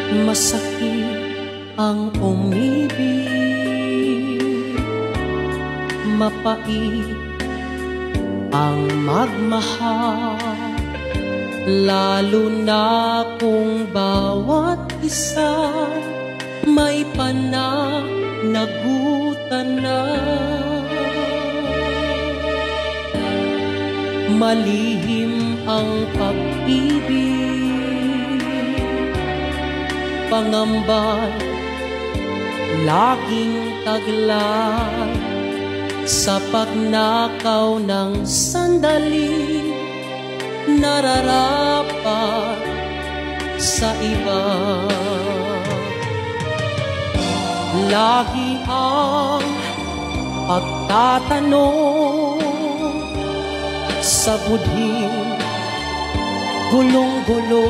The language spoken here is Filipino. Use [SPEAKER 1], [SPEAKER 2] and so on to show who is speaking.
[SPEAKER 1] Masakit ang umibig, mapait ang magmahal, lalo na kung bawat isa may pananagutan na. Malihim ang pag-ibig, pangambal laging taglay, sa pagnakaw ng sandali nararapat sa iba. Lagi ang pagtatanong sa budhing gulong-gulo,